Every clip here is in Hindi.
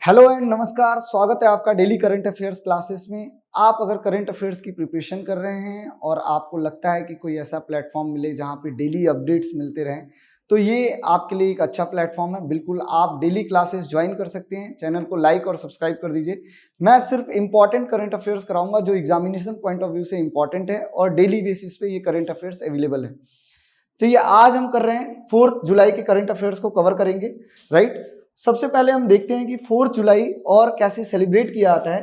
हेलो एंड नमस्कार, स्वागत है आपका डेली करंट अफेयर्स क्लासेस में। आप अगर करंट अफेयर्स की प्रिपरेशन कर रहे हैं और आपको लगता है कि कोई ऐसा प्लेटफॉर्म मिले जहां पे डेली अपडेट्स मिलते रहें, तो ये आपके लिए एक अच्छा प्लेटफॉर्म है। बिल्कुल आप डेली क्लासेस ज्वाइन कर सकते हैं। चैनल को लाइक और सब्सक्राइब कर दीजिए। मैं सिर्फ इंपॉर्टेंट करंट अफेयर्स कराऊंगा जो एग्जामिनेशन पॉइंट ऑफ व्यू से इंपॉर्टेंट है और डेली बेसिस पे ये करंट अफेयर्स अवेलेबल है। चलिए आज हम कर रहे हैं 4 जुलाई के करंट अफेयर्स को कवर करेंगे, राइट। सबसे पहले हम देखते हैं कि 4 जुलाई और कैसे सेलिब्रेट किया जाता है।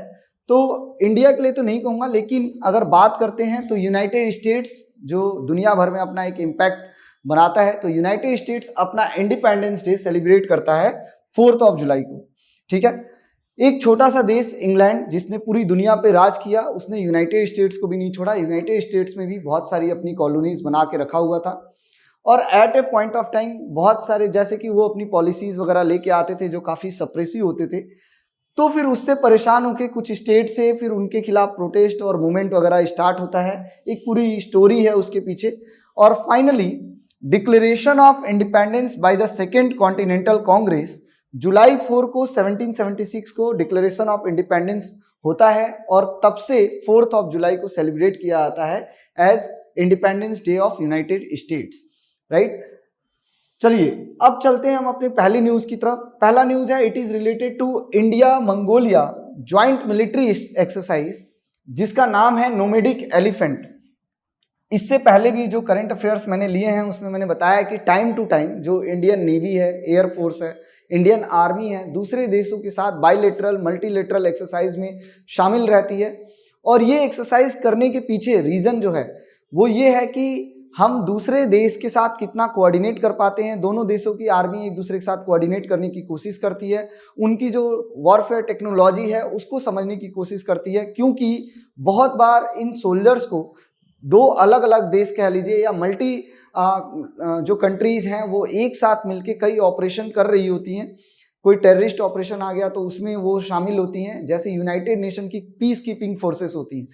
तो इंडिया के लिए तो नहीं कहूंगा, लेकिन अगर बात करते हैं तो यूनाइटेड स्टेट्स जो दुनिया भर में अपना एक इम्पैक्ट बनाता है, तो यूनाइटेड स्टेट्स अपना इंडिपेंडेंस डे सेलिब्रेट करता है 4 जुलाई को। ठीक है, एक छोटा सा देश इंग्लैंड जिसने पूरी दुनिया पे राज किया, उसने यूनाइटेड स्टेट्स को भी नहीं छोड़ा। यूनाइटेड स्टेट्स में भी बहुत सारी अपनी कॉलोनीज बना के रखा हुआ था और at a point of time बहुत सारे, जैसे कि वो अपनी पॉलिसीज वगैरह लेके आते थे जो काफी सप्रेसिव होते थे, तो फिर उससे परेशान होकर कुछ स्टेट से फिर उनके खिलाफ प्रोटेस्ट और मूवमेंट वगैरह स्टार्ट होता है। एक पूरी स्टोरी है उसके पीछे। और finally Declaration of Independence by the Second Continental Congress जुलाई 4 को 1776 को डिक्लेरेशन ऑफ इंडिपेंडेंस होता है और तब से 4 जुलाई को सेलिब्रेट किया जाता है as independence day of United States, right. चलिए अब चलते हैं हम अपने पहली न्यूज की तरफ। पहला न्यूज है, it is related to India Mongolia joint military exercise जिसका नाम है नोमेडिक एलिफेंट। इससे पहले भी जो करंट अफेयर्स मैंने लिए हैं उसमें मैंने बताया कि टाइम टू टाइम जो इंडियन नेवी है, एयरफोर्स है, इंडियन आर्मी है, दूसरे देशों के साथ बाइलेटरल मल्टीलेटरल एक्सरसाइज में शामिल रहती है। और ये एक्सरसाइज करने के पीछे रीजन जो है वो ये है कि हम दूसरे देश के साथ कितना कोऑर्डिनेट कर पाते हैं। दोनों देशों की आर्मी एक दूसरे के साथ कोऑर्डिनेट करने की कोशिश करती है, उनकी जो वॉरफेयर टेक्नोलॉजी है उसको समझने की कोशिश करती है, क्योंकि बहुत बार इन सोल्जर्स को दो अलग अलग देश कह लीजिए या मल्टी जो कंट्रीज हैं वो एक साथ मिलके कई ऑपरेशन कर रही होती हैं। कोई टेररिस्ट ऑपरेशन आ गया तो उसमें वो शामिल होती हैं, जैसे यूनाइटेड नेशन की पीस कीपिंग फोर्सेस होती हैं,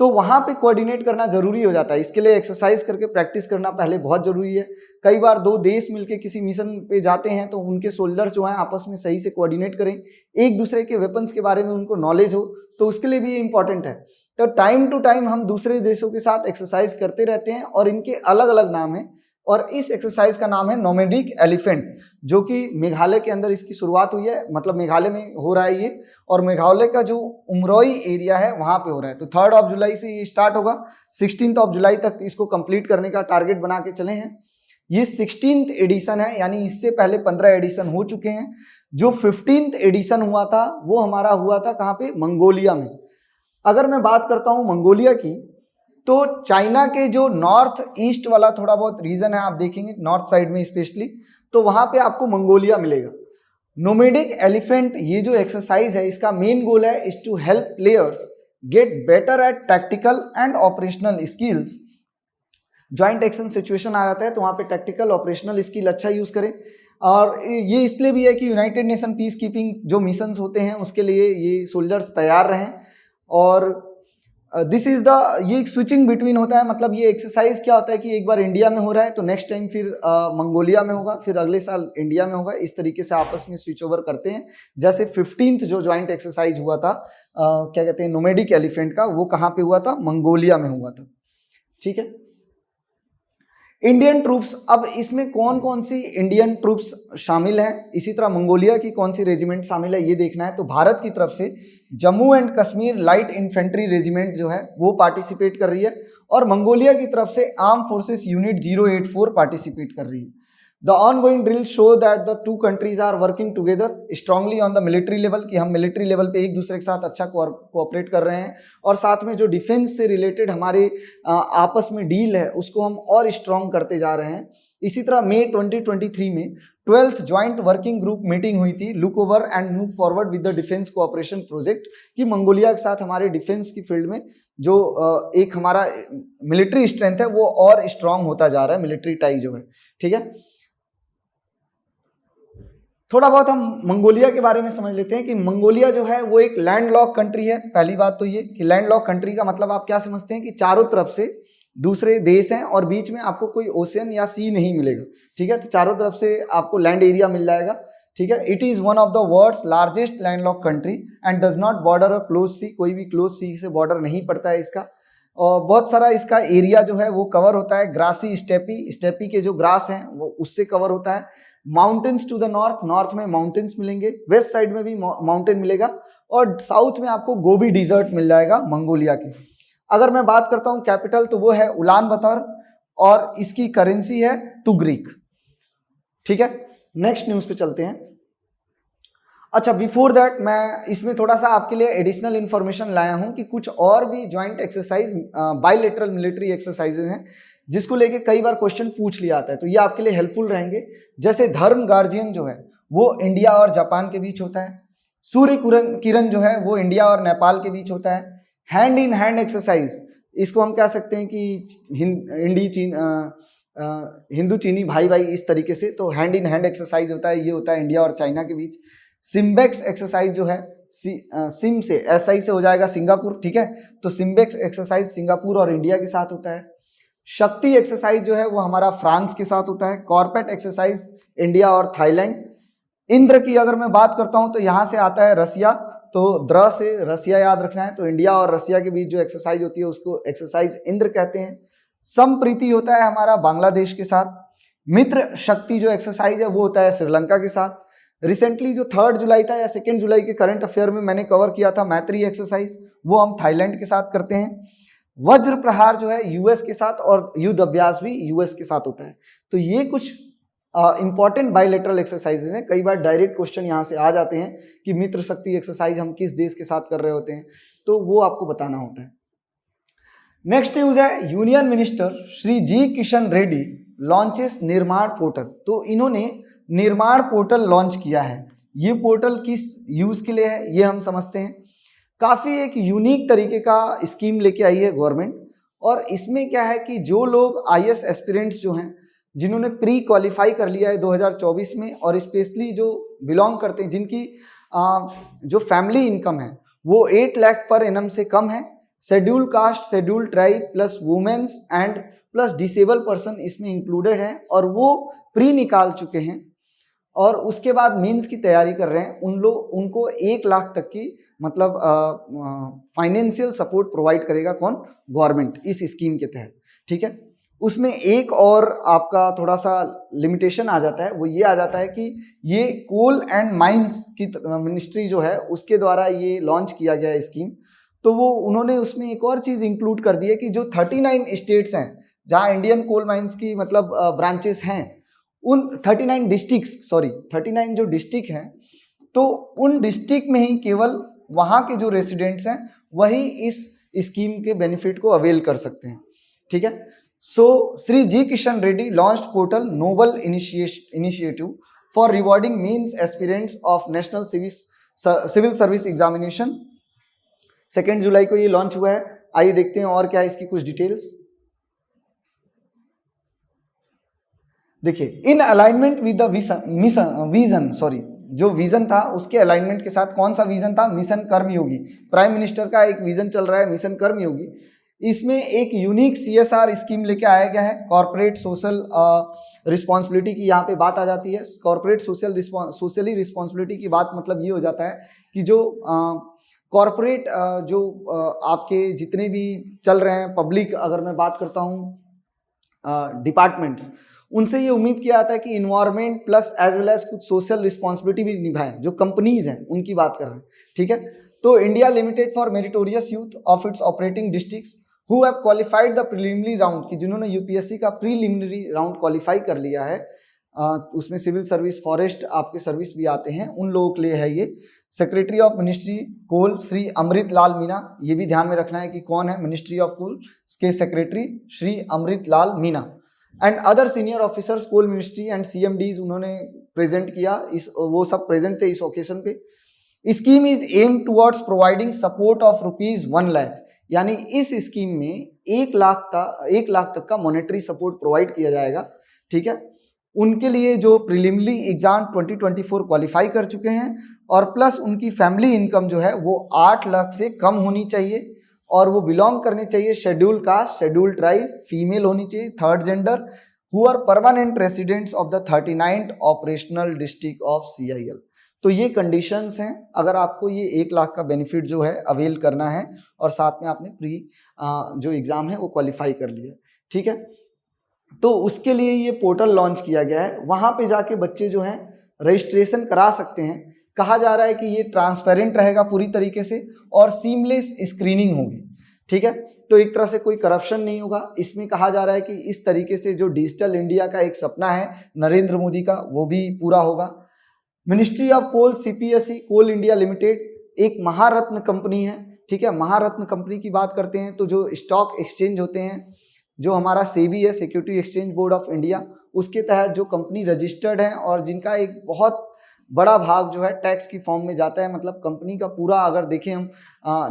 तो वहां पे कोऑर्डिनेट करना जरूरी हो जाता है। इसके लिए एक्सरसाइज करके प्रैक्टिस करना पहले बहुत जरूरी है। कई बार दो देश मिलके किसी मिशन पे जाते हैं तो उनके सोल्जर्स जो हैं आपस में सही से कोऑर्डिनेट करें, एक दूसरे के वेपन्स के बारे में उनको नॉलेज हो, तो उसके लिए भी ये इंपॉर्टेंट है। तो टाइम टू टाइम हम दूसरे देशों के साथ एक्सरसाइज करते रहते हैं और इनके अलग अलग नाम हैं। और इस एक्सरसाइज का नाम है नोमेडिक एलिफेंट, जो कि मेघालय के अंदर इसकी शुरुआत हुई है, मतलब मेघालय में हो रहा है ये, और मेघालय का जो उमरोई एरिया है वहां पे हो रहा है। तो 3 जुलाई से ये स्टार्ट होगा, 16 जुलाई तक इसको कंप्लीट करने का टारगेट बना के चले हैं। ये 16th एडिशन है, यानी इससे पहले 15 एडिशन हो चुके हैं। जो 15th एडिशन हुआ था वो हमारा हुआ था कहाँ पे, मंगोलिया में। अगर मैं बात करता हूँ मंगोलिया की, तो चाइना के जो नॉर्थ ईस्ट वाला थोड़ा बहुत रीजन है, आप देखेंगे नॉर्थ साइड में स्पेशली, तो वहां पे आपको मंगोलिया मिलेगा। नोमेडिक एलिफेंट ये जो एक्सरसाइज है इसका मेन गोल है is to help players get better at tactical and operational skills. Joint action situation आ जाता है तो वहां पे टैक्टिकल ऑपरेशनल स्किल अच्छा यूज करें। और ये इसलिए भी है कि यूनाइटेड नेशन पीस कीपिंग जो मिशंस होते हैं उसके लिए ये सोल्जर्स तैयार रहें। और दिस इज द, ये एक स्विचिंग बिटवीन होता है, मतलब ये एक्सरसाइज क्या होता है कि एक बार इंडिया में हो रहा है तो नेक्स्ट टाइम फिर मंगोलिया में होगा, फिर अगले साल इंडिया में होगा। इस तरीके से आपस में स्विच ओवर करते हैं। जैसे 15th जो ज्वाइंट एक्सरसाइज हुआ था क्या कहते हैं नोमेडिक एलिफेंट का, वो कहाँ पे हुआ था, मंगोलिया में हुआ था। ठीक है, इंडियन ट्रूप्स, अब इसमें कौन कौन सी इंडियन ट्रूप्स शामिल हैं, इसी तरह मंगोलिया की कौन सी रेजिमेंट शामिल है ये देखना है। तो भारत की तरफ से Jammu and Kashmir light infantry regiment जो है वो पार्टिसिपेट कर रही है, और मंगोलिया की तरफ से आर्म फोर्सेस यूनिट 084 पार्टिसिपेट कर रही है। The ongoing drill show that the two countries are working together strongly on the military level, कि हम मिलिट्री लेवल पे एक दूसरे के साथ अच्छा कोऑपरेट कर रहे हैं, और साथ में जो डिफेंस से रिलेटेड हमारे आपस में डील है उसको हम और स्ट्रांग करते जा रहे हैं। इसी तरह मई 2023 में 12th joint working group meeting हुई थी, look over and move forward with the defence cooperation project, कि मंगोलिया के साथ हमारे डिफेंस की फील्ड में जो एक हमारा मिलिट्री स्ट्रेंथ है वो और स्ट्रांग होता जा रहा है, मिलिट्री टाई जो है। ठीक है, थोड़ा बहुत हम मंगोलिया के बारे में समझ लेते हैं कि मंगोलिया जो है वो एक लैंडलॉक कंट्री है। पहली बात तो ये कि लैंडलॉक कंट्री का मतलब आप क्या समझते हैं कि चारों तरफ से दूसरे देश हैं और बीच में आपको कोई ओशियन या सी नहीं मिलेगा। ठीक है, तो चारों तरफ से आपको लैंड एरिया मिल जाएगा। ठीक है। It is one of the world's largest landlock country and does not border a close sea, कोई भी क्लोज सी से बॉर्डर नहीं पड़ता है इसका। और बहुत सारा इसका एरिया जो है वो कवर होता है ग्रासी स्टेपी, स्टेपी के जो ग्रास हैं वो उससे कवर होता है। Mountains to the north, north में माउंटेन्स मिलेंगे, वेस्ट साइड में भी माउंटेन मिलेगा, और साउथ में आपको गोबी डिजर्ट मिल जाएगा मंगोलिया की। अगर मैं बात करता हूँ कैपिटल तो वो है उलान बतर, और इसकी करेंसी है तुगरिक। ठीक है, नेक्स्ट न्यूज पे चलते हैं। अच्छा, बिफोर दैट मैं इसमें थोड़ा सा आपके लिए एडिशनल इंफॉर्मेशन लाया हूं कि कुछ और भी joint exercise bilateral military exercises हैं जिसको लेके कई बार क्वेश्चन पूछ लिया आता है, तो ये आपके लिए हेल्पफुल रहेंगे। जैसे धर्म गार्जियन जो है वो इंडिया और जापान के बीच होता है। सूर्य किरण जो है वो इंडिया और नेपाल के बीच होता है। हैंड इन हैंड एक्सरसाइज, इसको हम कह सकते हैं कि हिंदू चीनी भाई भाई इस तरीके से, तो हैंड इन हैंड एक्सरसाइज होता है, ये होता है इंडिया और चाइना के बीच। सिम्बेक्स एक्सरसाइज जो है सिम से एसआई से हो जाएगा सिंगापुर, ठीक है, तो सिम्बेक्स एक्सरसाइज सिंगापुर और इंडिया के साथ होता है। शक्ति एक्सरसाइज जो है वो हमारा फ्रांस के साथ होता है। कॉर्पेट एक्सरसाइज इंडिया और थाईलैंड। इंद्र की अगर मैं बात करता हूं तो यहां से आता है रसिया, तो द्र से रसिया याद रखना है, तो इंडिया और रसिया के बीच जो एक्सरसाइज होती है उसको एक्सरसाइज इंद्र कहते हैं। संप्रीति होता है हमारा बांग्लादेश के साथ। मित्र शक्ति जो एक्सरसाइज है वो होता है श्रीलंका के साथ। रिसेंटली जो 3 जुलाई था या 2 जुलाई के करंट अफेयर में मैंने कवर किया था मैत्री एक्सरसाइज, वो हम थाईलैंड के साथ करते हैं। वज्र प्रहार जो है यूएस के साथ, और युद्ध अभ्यास भी यूएस के साथ होता है। तो ये कुछ इंपॉर्टेंट बायलैटरल एक्सरसाइजेज हैं। कई बार डायरेक्ट क्वेश्चन यहाँ से आ जाते हैं कि मित्र शक्ति एक्सरसाइज हम किस देश के साथ कर रहे होते हैं, तो वो आपको बताना होता है। नेक्स्ट न्यूज है, union minister Shri G Kishan Reddy launches निर्माण पोर्टल। तो इन्होंने निर्माण पोर्टल लॉन्च किया है। ये पोर्टल किस यूज के लिए है ये हम समझते हैं। काफी एक यूनिक तरीके का स्कीम लेके आई है गवर्नमेंट, और इसमें क्या है कि जो लोग आईएएस एस्पिरेंट्स जो हैं जिन्होंने प्री क्वालिफाई कर लिया है 2024 में, और स्पेशली जो बिलोंग करते हैं जिनकी जो फैमिली इनकम है वो 8 लाख पर एनम से कम है, schedule caste, schedule tribe plus womens and plus disable person इसमें इंक्लूडेड है, और वो प्री निकाल चुके हैं और उसके बाद मेंस की तैयारी कर रहे हैं, उनको 1 लाख तक की मतलब फाइनेंशियल सपोर्ट प्रोवाइड करेगा कौन? गवर्नमेंट, इस स्कीम के तहत। ठीक है, उसमें एक और आपका थोड़ा सा लिमिटेशन आ जाता है, वो ये आ जाता है कि ये कोल एंड माइंस की मिनिस्ट्री जो है उसके द्वारा ये लॉन्च किया गया है स्कीम। तो वो उन्होंने उसमें एक और चीज़ इंक्लूड कर दी है कि जो 39 स्टेट्स हैं जहाँ इंडियन कोल माइंस की मतलब ब्रांचेस हैं, उन 39 जो डिस्ट्रिक्ट हैं, तो उन डिस्ट्रिक्ट में ही केवल वहाँ के जो रेसिडेंट्स हैं वही इस स्कीम के बेनिफिट को अवेल कर सकते हैं। ठीक है, so Shri G Kishan Reddy launched portal noble initiative for rewarding means aspirants of national civil service examination. 2 जुलाई को ये लॉन्च हुआ है। आइए देखते हैं और क्या है इसकी कुछ डिटेल्स। देखिए, in alignment with the vision जो विजन था उसके अलाइनमेंट के साथ, कौन सा विजन था? मिशन कर्मयोगी। प्राइम मिनिस्टर का एक विजन चल रहा है मिशन कर्मयोगी। इसमें एक यूनिक CSR स्कीम लेके आया गया है, कॉर्पोरेट सोशल रिस्पॉन्सिबिलिटी की यहाँ पे बात आ जाती है। कॉर्पोरेट सोशली रिस्पॉन्सिबिलिटी की बात मतलब ये हो जाता है कि जो कॉर्पोरेट आपके जितने भी चल रहे हैं पब्लिक, अगर मैं बात करता हूँ डिपार्टमेंट्स, उनसे ये उम्मीद किया जाता है कि environment plus as well as कुछ सोशल रिस्पॉन्सिबिलिटी भी निभाएं। जो कंपनीज हैं उनकी बात कर रहे हैं। ठीक है, तो India limited for meritorious youth of its operating districts who have qualified the preliminary round, कि जिन्होंने यूपीएससी का प्रीलिमिनरी राउंड क्वालिफाई कर लिया है, उसमें सिविल सर्विस, फॉरेस्ट आपके सर्विस भी आते हैं, उन लोगों के लिए है ये। सेक्रेटरी ऑफ मिनिस्ट्री कोल श्री अमृत लाल मीना, ये भी ध्यान में रखना है कि कौन है मिनिस्ट्री ऑफ कोल के secretary, Shri Amrit Lal Meena. And other senior officers coal ministry and CMDs उन्होंने प्रेजेंट किया, वो सब प्रेजेंट थे इस ओकेशन पे। Scheme is aim towards providing support of ₹1 lakh, यानी इस स्कीम में 1 लाख तक का मॉनेटरी सपोर्ट प्रोवाइड किया जाएगा। ठीक है, उनके लिए जो प्रीलिमिनरी एग्जाम 2024 क्वालिफाई कर चुके हैं, और प्लस उनकी फैमिली इनकम जो है वो 8 लाख से कम होनी चाहिए, और वो बिलोंग करने चाहिए schedule caste, schedule tribe, female होनी चाहिए, 3rd gender who are permanent residents of the 39th operational district of CIL। तो ये कंडीशंस हैं अगर आपको ये 1 लाख का बेनिफिट जो है अवेल करना है और साथ में आपने प्री जो एग्जाम है वो क्वालिफाई कर लिया, ठीक है। तो उसके लिए ये पोर्टल लॉन्च किया गया है, वहां पे जाके बच्चे जो हैं रजिस्ट्रेशन करा सकते हैं। कहा जा रहा है कि ये ट्रांसपेरेंट रहेगा पूरी तरीके से और सीमलेस स्क्रीनिंग होगी, ठीक है। तो एक तरह से कोई करप्शन नहीं होगा। इसमें कहा जा रहा है कि इस तरीके से जो डिजिटल इंडिया का एक सपना है नरेंद्र मोदी का, वो भी पूरा होगा। Ministry of coal CPSE coal India limited एक महारत्न कंपनी है, ठीक है। महारत्न कंपनी की बात करते हैं तो जो स्टॉक एक्सचेंज होते हैं, जो हमारा सेबी है, security exchange board of India, उसके तहत जो कंपनी रजिस्टर्ड है और जिनका एक बहुत बड़ा भाग जो है टैक्स की फॉर्म में जाता है, मतलब कंपनी का पूरा अगर देखें हम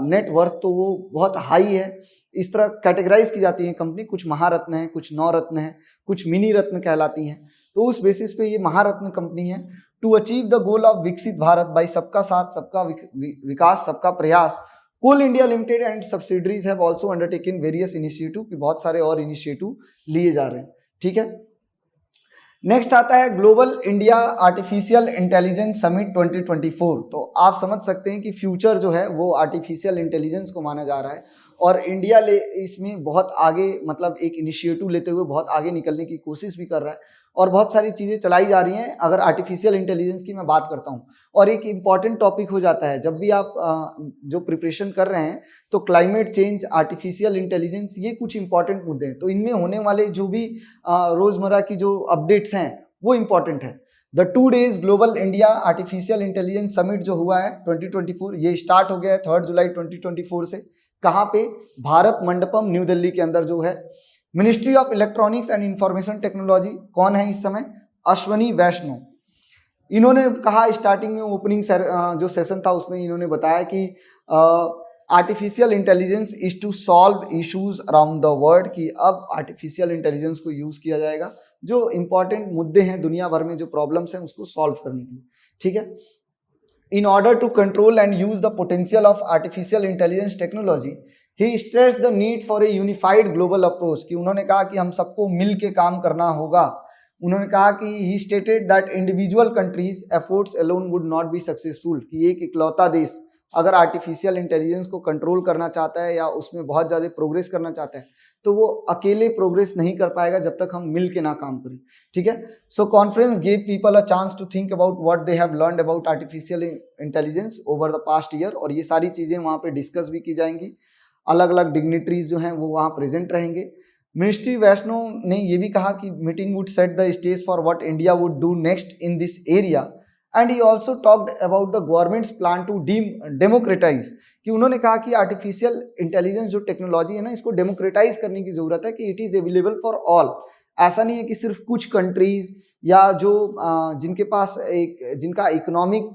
नेट वर्थ तो वो बहुत हाई है। इस तरह कैटेगराइज की जाती है कंपनी, कुछ महारत्न है, कुछ नवरत्न है, कुछ मिनी रत्न कहलाती हैं। तो उस बेसिस पे ये महारत्न कंपनी है। To achieve the goal of Viksit Bharat by Sabka Saath Sabka Vikas Sabka Prayas, Coal India Limited and subsidiaries have also undertaken various initiative, कि बहुत सारे और इनिशिएटिव लिए जा रहे हैं, ठीक है। नेक्स्ट आता है global India artificial intelligence summit 2024। तो आप समझ सकते हैं कि फ्यूचर जो है वो आर्टिफिशियल इंटेलिजेंस को माना जा रहा है और इंडिया इसमें बहुत आगे, मतलब एक इनिशिएटिव लेते हुए बहुत आगे निकलने की कोशिश भी कर रहा है और बहुत सारी चीज़ें चलाई जा रही हैं। अगर आर्टिफिशियल इंटेलिजेंस की मैं बात करता हूँ, और एक इम्पॉर्टेंट टॉपिक हो जाता है जब भी आप जो प्रिपरेशन कर रहे हैं, तो क्लाइमेट चेंज, आर्टिफिशियल इंटेलिजेंस, ये कुछ इंपॉर्टेंट मुद्दे हैं। तो इनमें होने वाले जो भी रोज़मर्रा की जो अपडेट्स हैं वो इम्पॉर्टेंट है। The 2 days global India artificial intelligence summit जो हुआ है 2024, ये स्टार्ट हो गया है 3 जुलाई 2024 से। कहाँ पे? भारत मंडपम न्यू दिल्ली के अंदर जो है। Ministry of electronics and information technology, कौन है इस समय? अश्वनी वैष्णव। इन्होंने कहा स्टार्टिंग में ओपनिंग जो सेशन था उसमें इन्होंने बताया कि artificial intelligence is to solve issues around the world, कि अब आर्टिफिशियल इंटेलिजेंस को यूज किया जाएगा जो इंपॉर्टेंट मुद्दे हैं दुनिया भर में, जो प्रॉब्लम्स हैं उसको सॉल्व करने के लिए, ठीक है। In order to control and use the potential of artificial intelligence technology, he stressed the need for a unified global approach, कि उन्होंने कहा कि हम सबको मिल के काम करना होगा। उन्होंने कहा कि he stated that individual countries efforts alone would not be successful, कि एक इकलौता देश अगर आर्टिफिशियल इंटेलिजेंस को कंट्रोल करना चाहता है या उसमें बहुत ज़्यादा प्रोग्रेस करना चाहता है तो वो अकेले प्रोग्रेस नहीं कर पाएगा जब तक हम मिल के ना काम करें, ठीक है। So conference gave people a chance to think about what they have learned about artificial intelligence over the past year, और ये सारी चीज़ें वहाँ पे डिस्कस भी की जाएंगी। अलग अलग डिग्निटरीज जो हैं वो वहाँ प्रेजेंट रहेंगे। मिनिस्ट्री वैष्णव ने ये भी कहा कि meeting would set the stage for what India would do next in this area, and he also talked about the government's plan to democratise, कि उन्होंने कहा कि आर्टिफिशियल इंटेलिजेंस जो टेक्नोलॉजी है ना, इसको डेमोक्रेटाइज करने की जरूरत है, कि it is available for all. ऐसा नहीं है कि सिर्फ कुछ कंट्रीज या जो जिनके पास जिनका इकोनॉमिक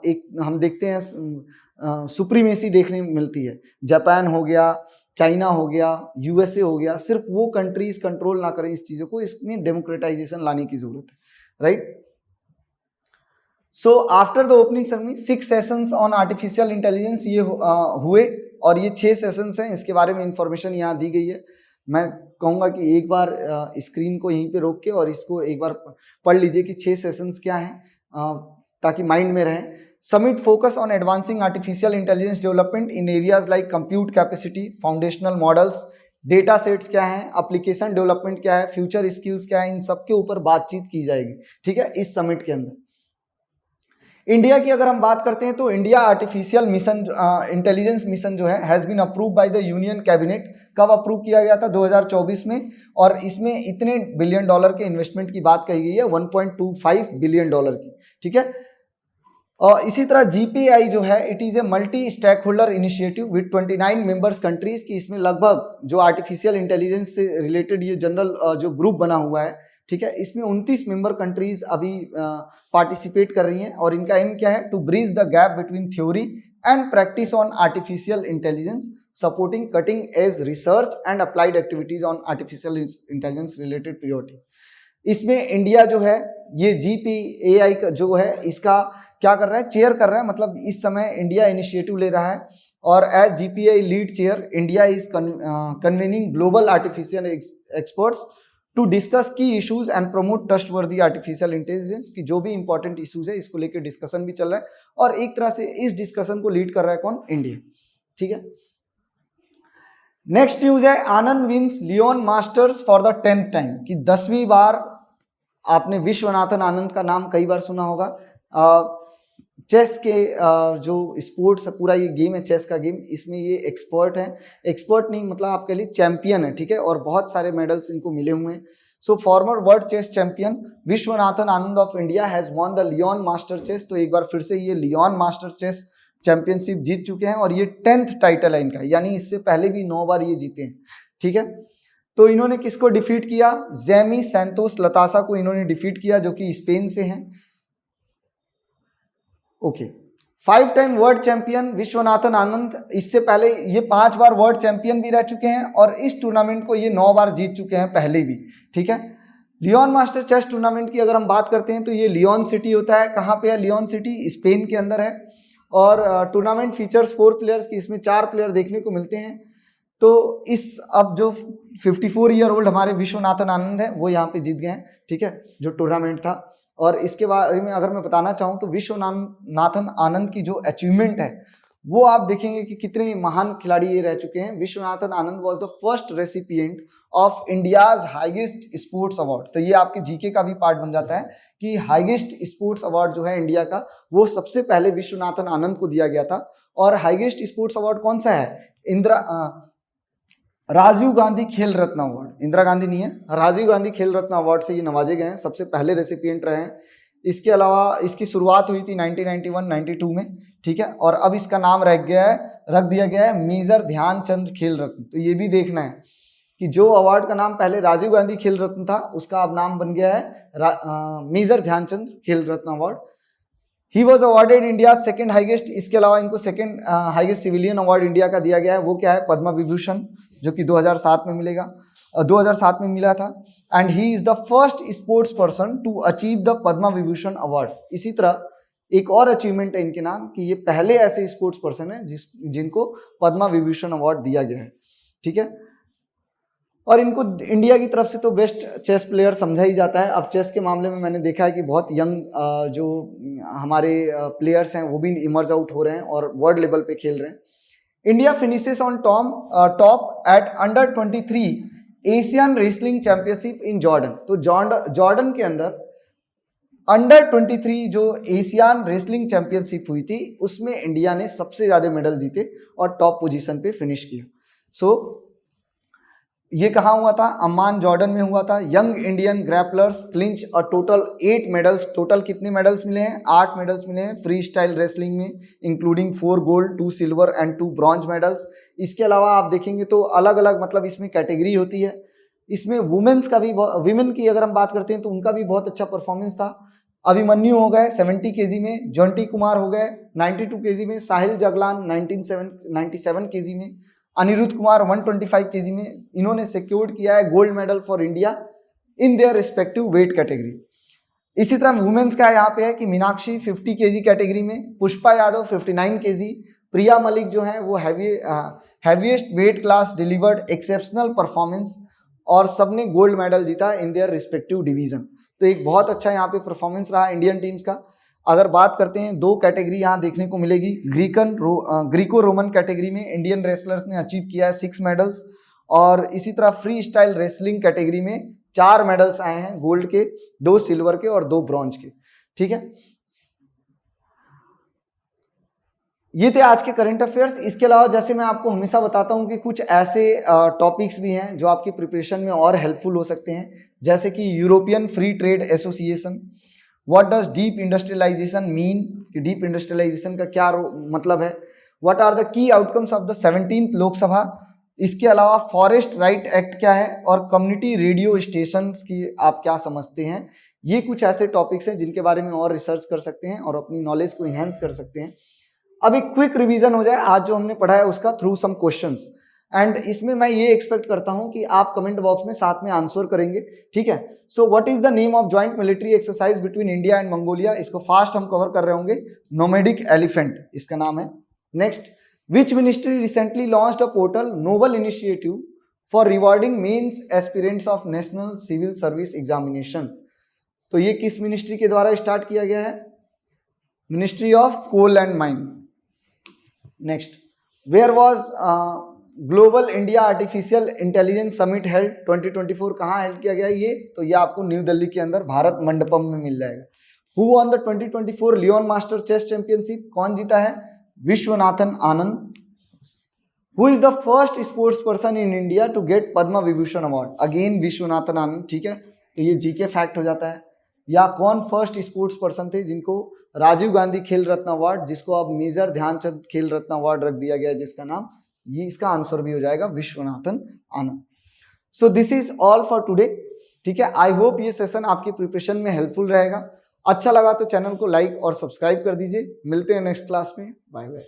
एक हम देखते हैं सुप्रीमेसी देखने मिलती है, जापान हो गया, चाइना हो गया, USA हो गया, सिर्फ वो कंट्रीज कंट्रोल ना करें इस चीज़ों को, इसमें डेमोक्रेटाइजेशन लाने की जरूरत है, right. So after the opening ceremony 6 sessions on artificial intelligence ये हुए, और ये 6 सेशंस हैं, इसके बारे में इंफॉर्मेशन यहाँ दी गई है। मैं कहूँगा कि एक बार स्क्रीन को यहीं पे रोक के और इसको एक बार पढ़ लीजिए कि 6 सेशंस क्या हैं, ताकि माइंड में रहे। Summit focus on advancing artificial intelligence development in areas like compute capacity, foundational models, data sets क्या हैं, एप्लीकेशन डेवलपमेंट क्या है, फ्यूचर स्किल्स क्या है, इन सब के ऊपर बातचीत की जाएगी, ठीक है, इस समिट के अंदर। इंडिया की अगर हम बात करते हैं तो India artificial mission intelligence mission जो है has been approve by the union cabinet. कब अप्रूव किया गया था? 2024 में, और इसमें इतने बिलियन डॉलर के इन्वेस्टमेंट की बात कही गई है, 1.25 बिलियन डॉलर की, ठीक है। और इसी तरह GPI जो है it is a multi stake holder initiative with 29 members countries, की इसमें लगभग जो आर्टिफिशियल इंटेलिजेंस से रिलेटेड ये जनरल जो ग्रुप बना हुआ है, ठीक है, इसमें 29 मेंबर कंट्रीज अभी पार्टिसिपेट कर रही हैं, और इनका एम क्या है? To bridge the gap between theory and practice on artificial intelligence, supporting cutting edge research and applied activities on artificial intelligence related priorities. इसमें इंडिया जो है ये GPAI का जो है इसका क्या कर रहा है? चेयर कर रहा है, मतलब इस समय इंडिया इनिशिएटिव ले रहा है, और as GPAI lead chair India is convening global artificial experts to discuss key issues and promote trustworthy artificial intelligence, की जो भी इंपॉर्टेंट इश्यूज है इसको लेकर डिस्कशन भी चल रहा है और एक तरह से इस डिस्कशन को लीड कर रहा है कौन? इंडिया। ठीक है, नेक्स्ट न्यूज है Anand wins Leon Masters for the 10th time, कि 10वीं बार। आपने विश्वनाथन आनंद का नाम कई बार सुना होगा। चेस के जो स्पोर्ट्स पूरा ये गेम है, चेस का गेम, इसमें ये एक्सपर्ट है। एक्सपर्ट नहीं मतलब आपके लिए चैंपियन है, ठीक है, और बहुत सारे मेडल्स इनको मिले हुए हैं। So former world chess champion Viswanathan Anand of India has won the Leon Master chess. तो एक बार फिर से ये लियोन मास्टर चेस चैंपियनशिप जीत चुके हैं और ये 10th टाइटल है इनका, यानी इससे पहले भी 9 बार ये जीते हैं। ठीक है, तो इन्होंने किसको डिफीट किया? जेमी सैंतोस लतासा को इन्होंने डिफीट किया, जो कि स्पेन से हैं। Okay, 5 time world champion Viswanathan Anand, इससे पहले ये 5 बार वर्ल्ड चैंपियन भी रह चुके हैं और इस टूर्नामेंट को ये 9 बार जीत चुके हैं पहले भी। ठीक है, लियोन मास्टर चेस टूर्नामेंट की अगर हम बात करते हैं तो ये लियोन सिटी होता है। कहाँ पे है लियोन सिटी? स्पेन के अंदर है। और टूर्नामेंट फीचर्स 4 प्लेयर्स की, इसमें 4 प्लेयर देखने को मिलते हैं। तो इस अब जो 54 ईयर ओल्ड हमारे विश्वनाथन आनंद है वो यहाँ पे जीत गए हैं। ठीक है, जो टूर्नामेंट था। और इसके बारे में अगर मैं बताना चाहूँ तो विश्वनाथन आनंद की जो अचीवमेंट है वो आप देखेंगे कि कितने महान खिलाड़ी ये रह चुके हैं। Viswanathan Anand was the first recipient of India's highest sports award. तो ये आपके जीके का भी पार्ट बन जाता है कि हाईएस्ट स्पोर्ट्स अवार्ड जो है इंडिया का, वो सबसे पहले विश्वनाथन आनंद को दिया गया था। और हाईएस्ट स्पोर्ट्स अवार्ड कौन सा है? राजीव गांधी खेल रत्न अवार्ड, इंदिरा गांधी नहीं है, राजीव गांधी खेल रत्न अवार्ड से ये नवाजे गए हैं, सबसे पहले रेसिपिएंट रहे हैं। इसके अलावा इसकी शुरुआत हुई थी 1991-92 में। ठीक है, और अब इसका नाम रख दिया गया है मेजर ध्यानचंद खेल रत्न। तो ये भी देखना है कि जो अवार्ड का नाम पहले राजीव गांधी खेल रत्न था उसका अब नाम बन गया है Major Dhyan Chand Khel Ratna award. He was awarded India second highest. इसके अलावा इनको second highest civilian award India का दिया गया है, वो क्या है? पद्म विभूषण, जो कि 2007 में मिलेगा, 2007 में मिला था। And he is the first sports person to achieve the Padma Vibhushan award. इसी तरह एक और अचीवमेंट है इनके नाम कि ये पहले ऐसे स्पोर्ट्स पर्सन है जिनको पद्म विभूषण अवार्ड दिया गया है। ठीक है, और इनको इंडिया की तरफ से तो बेस्ट चेस प्लेयर समझा ही जाता है। अब चेस के मामले में मैंने देखा है कि बहुत यंग जो हमारे प्लेयर्स हैं वो भी इमर्ज आउट हो रहे हैं और वर्ल्ड लेवल पे खेल रहे हैं। India finishes on top at under 23 Asian wrestling championship in Jordan. तो जॉर्डन के अंदर अंडर 23 जो एशियन रेसलिंग चैंपियनशिप हुई थी उसमें इंडिया ने सबसे ज्यादा मेडल जीते और टॉप पोजीशन पे फिनिश किया। सो ये कहाँ हुआ था? अम्मान जॉर्डन में हुआ था। Young Indian grapplers clinch a total 8 medals. Total कितने मेडल्स मिले हैं? 8 मेडल्स मिले हैं फ्री स्टाइल रेसलिंग में, including 4 gold, 2 silver and 2 bronze medals. इसके अलावा आप देखेंगे तो अलग अलग मतलब इसमें कैटेगरी होती है। इसमें वुमेन्स का भी, विमेन की अगर हम बात करते हैं तो उनका भी बहुत अच्छा परफॉर्मेंस था। अभिमन्यु हो गए 70 केजी में, जॉन्टी कुमार हो गए 92 केजी में, साहिल जगलान 97 केजी में, अनिरुद्ध कुमार 125 केजी में। इन्होंने सिक्योर्ड किया है gold medal for India in their respective weight category. इसी तरह वुमेन्स का यहाँ पे है कि मीनाक्षी 50 केजी कैटेगरी में, पुष्पा यादव 59 केजी, प्रिया मलिक जो है वो heaviest weight class delivered exceptional performance और सबने गोल्ड मेडल जीता इन देयर रिस्पेक्टिव डिवीजन। तो एक बहुत अच्छा यहाँ पे परफॉर्मेंस रहा इंडियन टीम्स का। अगर बात करते हैं 2 कैटेगरी यहाँ देखने को मिलेगी। ग्रीको रोमन कैटेगरी में इंडियन रेसलर्स ने अचीव किया है 6 मेडल्स और इसी तरह फ्री स्टाइल रेसलिंग कैटेगरी में 4 मेडल्स आए हैं, गोल्ड के, 2 सिल्वर के और 2 ब्रॉन्ज के। ठीक है, ये थे आज के करंट अफेयर्स। इसके अलावा जैसे मैं आपको हमेशा बताता हूँ कि कुछ ऐसे टॉपिक्स भी हैं जो आपकी प्रिपरेशन में और हेल्पफुल हो सकते हैं, जैसे कि European free trade association. What does deep industrialisation mean? कि डीप इंडस्ट्रियलाइजेशन का क्या मतलब है? What are the key outcomes of the 17th Lok Sabha? इसके अलावा फॉरेस्ट राइट एक्ट क्या है और कम्युनिटी रेडियो स्टेशन की आप क्या समझते हैं? ये कुछ ऐसे टॉपिक्स हैं जिनके बारे में और रिसर्च कर सकते हैं और अपनी नॉलेज को इनहेंस कर सकते हैं। अब एक क्विक रिवीजन हो जाए आज जो हमने पढ़ा है उसका थ्रू सम क्वेश्चंस, एंड इसमें मैं ये एक्सपेक्ट करता हूं कि आप कमेंट बॉक्स में साथ में आंसर करेंगे। ठीक है, so what is the name of joint military exercise between India and Mongolia? इसको फास्ट हम कवर कर रहे होंगे, नोमैडिक एलिफेंट इसका नाम है। Next, which ministry recently launched a portal noble initiative for rewarding mains aspirants of national civil service examination. तो ये किस मिनिस्ट्री के द्वारा स्टार्ट किया गया है? Ministry of coal and mine. Next, where was global India artificial intelligence summit held 2024, कहाँ हेल्ड किया गया ये? तो ये आपको न्यू दिल्ली के अंदर भारत मंडपम में मिल जाएगा। Who won the 2024 Leon Master chess championship, कौन जीता है? Viswanathan Anand. Who is the first sports person in India to get Padma Vibhushan award? Again Viswanathan Anand, ठीक है, तो ये जीके फैक्ट हो जाता है। या कौन फर्स्ट स्पोर्ट्स पर्सन थे जिनको राजीव गांधी खेल रत्न अवार्ड, जिसको अब मेजर ध्यानचंद खेल रत्न अवार्ड रख दिया गया, जिसका नाम, ये इसका आंसर भी हो जाएगा Viswanathan Anand. So this is all for today, ठीक है। आई होप ये सेशन आपकी प्रिपरेशन में हेल्पफुल रहेगा। अच्छा लगा तो चैनल को लाइक और सब्सक्राइब कर दीजिए। मिलते हैं नेक्स्ट क्लास में, बाय बाय।